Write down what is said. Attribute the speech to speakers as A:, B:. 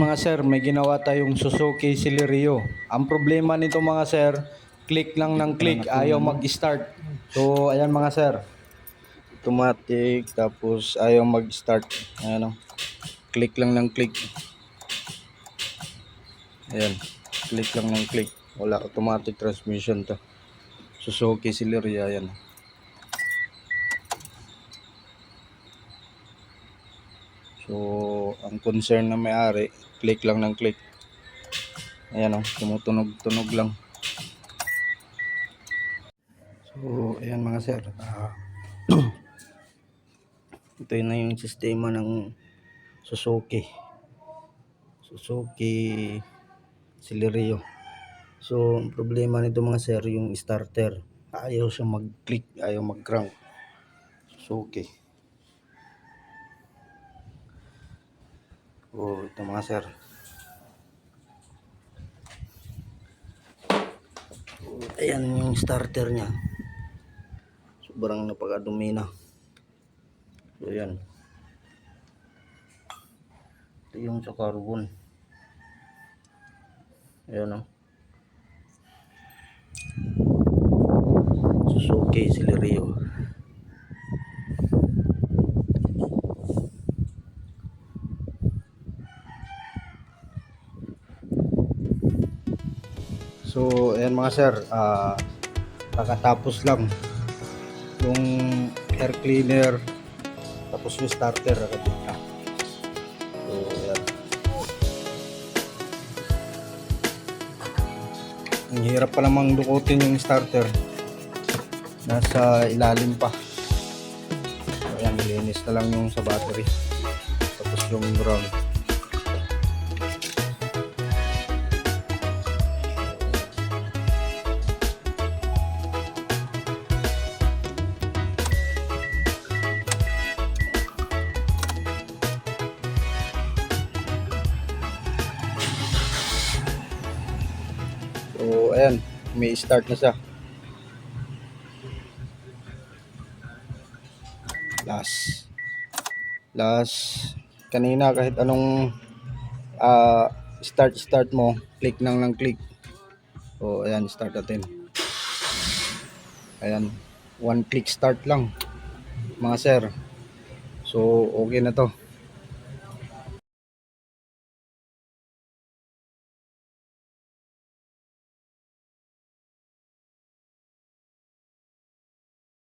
A: mga sir, may ginawa tayong Suzuki Celerio. Ang problema nito mga sir, click lang ng click, ayaw mag-start. So ayan mga sir, automatic tapos ayaw mag-start. Ayan o, click lang ng click. Ayan, click lang ng click. Wala, automatic transmission to. Suzuki Celerio, ayan. So ang concern na may-ari, click lang ng click. Ayan o, tumutunog-tunog lang. So ayan mga sir, ito na yung sistema ng Suzuki Celerio. So ang problema nito mga sir, yung starter ayaw siya mag-click, ayaw mag-crank. Suzuki. So ito mga sir, ayan yung starter nya, sobrang napakadumi na. So ayan, ito yung sa carbon. Ayan o, Suzuki Celerio. So ayan mga sir, kakatapos lang yung air cleaner, tapos yung starter agad na. So ayan, ang hirap pa namang dukutin yung starter, nasa ilalim pa. So ayan, nilinis na lang yung sa battery, tapos yung ground. So ayan, may start na siya. Last kanina kahit anong start mo, click lang ng click. So ayan, start natin. Ayan, one click start lang mga sir. So okay na to.